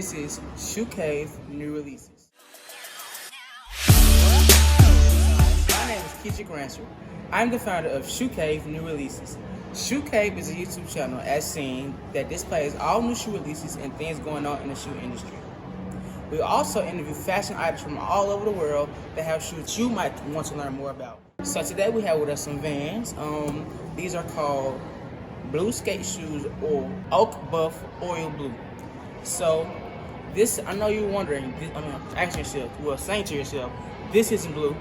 This is Shoe Cave new releases. My name is Keisha Grancher. I'm the founder of Shoe Cave new releases. Shoe Cave is a YouTube channel as seen that displays all new shoe releases and things going on in the shoe industry. We also interview fashion items from all over the world that have shoes you might want to learn more about. So today we have with us some Vans. These are called Blue Skate Shoes or Oak Buff Oil Blue. So this, I know you're wondering, asking yourself, saying to yourself, this isn't blue.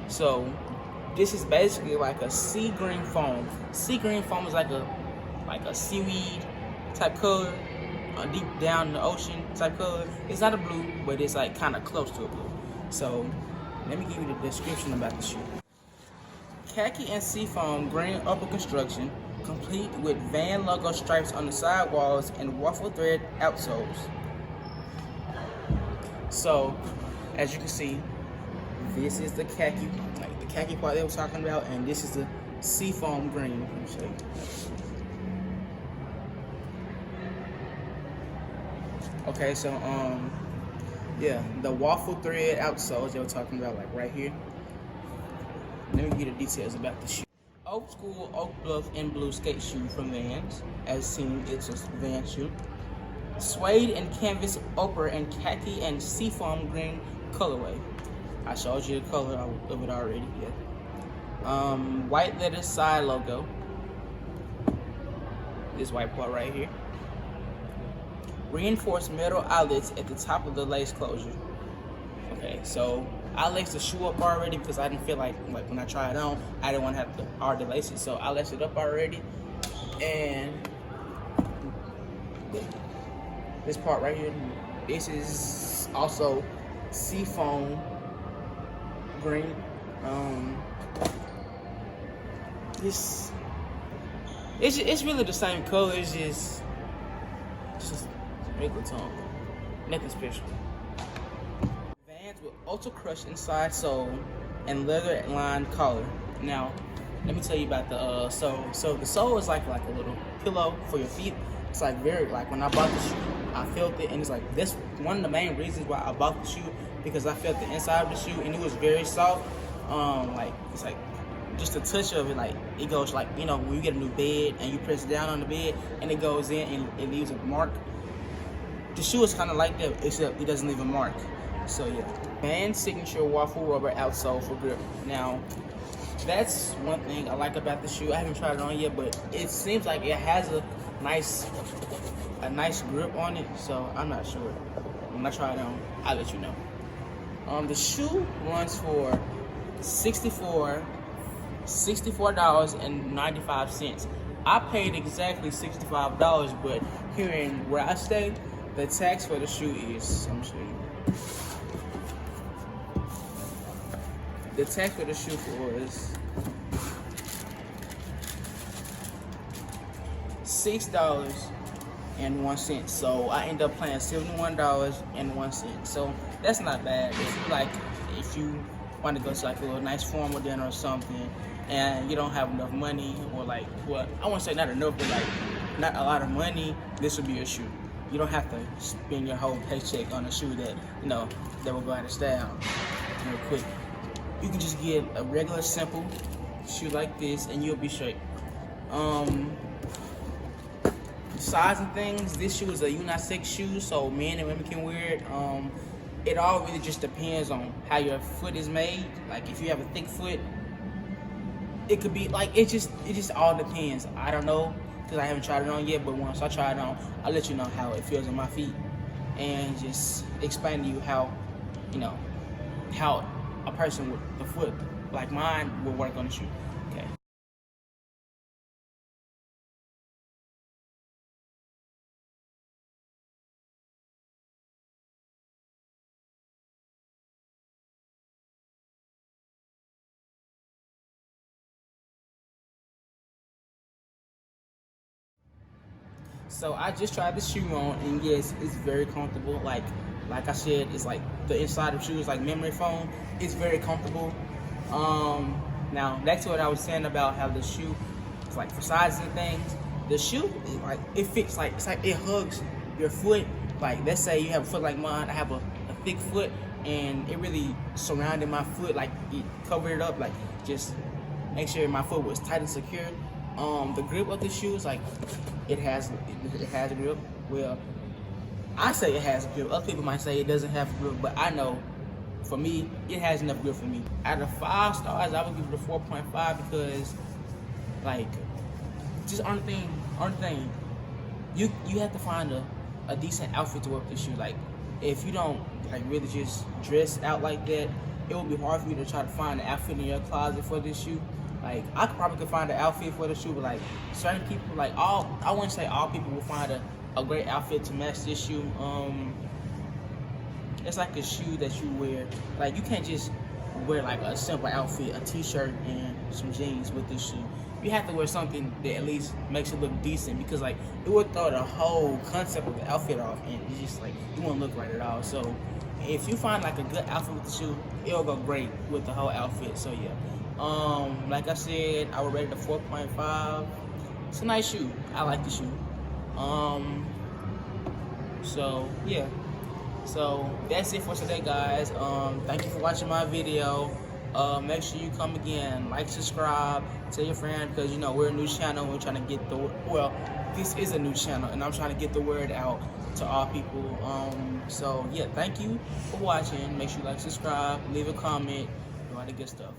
So this is basically like a sea green foam. Sea green foam is like a seaweed type color, deep down in the ocean type color. It's not a blue, but it's like kind of close to a blue. So let me give you the description about the shoe. Khaki and seafoam green upper construction, complete with Van logo stripes on the sidewalls and waffle thread outsoles. So, as you can see, this is the khaki, like the khaki part they were talking about, and this is the seafoam green. Let me show you. Okay, so yeah, the waffle thread outsoles they were talking about, like right here. Let me give you the details about the shoe. Old school Oak Bluff and Blue skate shoe from Vans. As seen, it's a Vans shoe. Suede and canvas ochre and khaki and seafoam green colorway. I showed you the color of it already. Yeah. White letter side logo. This white part right here. Reinforced metal eyelets at the top of the lace closure. Okay, so I laced the shoe up already because I didn't feel like when I tried it on, I didn't want to have to hard to lace it. So I laced it up already, and this part right here, this is also seafoam green. It's really the same color. It's just regular tone, nothing special. Vans with ultra crushed inside sole and leather lined collar. Now, let me tell you about the sole. So the sole is like a little pillow for your feet. It's like like when I bought the shoe, I felt it, and it's like this one of the main reasons why I bought the shoe, because I felt the inside of the shoe and it was very soft. Like it's like just a touch of it, like it goes like, you know, when you get a new bed and you press down on the bed and it goes in and it leaves a mark. The shoe is kind of like that, except it doesn't leave a mark. So yeah, Vans signature waffle rubber outsole for grip. Now, that's one thing I like about the shoe. I haven't tried it on yet, but it seems like it has a nice grip on it. So I'm not sure. When I try it on, I'll let you know. The shoe runs for $64.95. I paid exactly $65, but here in where I stay, the tax for the shoe is, I'm sure you. The tax for the shoe was $6.01. So I end up paying $71.01. So that's not bad. It's like if you want to go to like a little nice formal dinner or something, and you don't have enough money, or like, well, I won't say not enough, but like not a lot of money, this would be a shoe. You don't have to spend your whole paycheck on a shoe that, you know, that will go out of style real quick. You can just get a regular simple shoe like this and you'll be straight. Size and things, this shoe is a unisex shoe, so men and women can wear it. It all really just depends on how your foot is made. Like if you have a thick foot, it could be like, it just all depends. I don't know, because I haven't tried it on yet, but once I try it on, I'll let you know how it feels on my feet and just explain to you how, you know, how a person with a foot like mine will work on the shoe. Okay. So I just tried the shoe on, and yes, it's very comfortable. Like I said, it's like the inside of the shoe is like memory foam. It's very comfortable. Now back to what I was saying about how the shoe is like for sizes and things. The shoe, like it fits, like it's like it hugs your foot Like, let's say you have a foot like mine, I have a thick foot, and it really surrounded my foot, like it covered it up, like just make sure my foot was tight and secure. The grip of the shoe is like it has a grip. Well, I say it has a grip. Other people might say it doesn't have a grip, but I know for me it has enough grip for me. Out of 5 stars, I would give it a 4.5 because, like, just on the thing, you have to find a decent outfit to wear with this shoe. Like, if you don't like really just dress out like that, it would be hard for you to try to find an outfit in your closet for this shoe. Like, I could find an outfit for the shoe, but like certain people, like I wouldn't say all people will find a great outfit to match this shoe. It's like a shoe that you wear. Like, you can't just wear like a simple outfit, a t-shirt and some jeans with this shoe. You have to wear something that at least makes it look decent, because like it would throw the whole concept of the outfit off, and it's just like you won't look right at all. So if you find like a good outfit with the shoe, it'll go great with the whole outfit. So yeah, like I said, I would rate it a 4.5. It's a nice shoe. I like the shoe. So yeah. So that's it for today, guys. Thank you for watching my video. Make sure you come again, like, subscribe, tell your friend, because you know we're a new channel. We're trying to get this is a new channel, and I'm trying to get the word out to all people. So yeah, thank you for watching. Make sure you like, subscribe, leave a comment, do all the good stuff.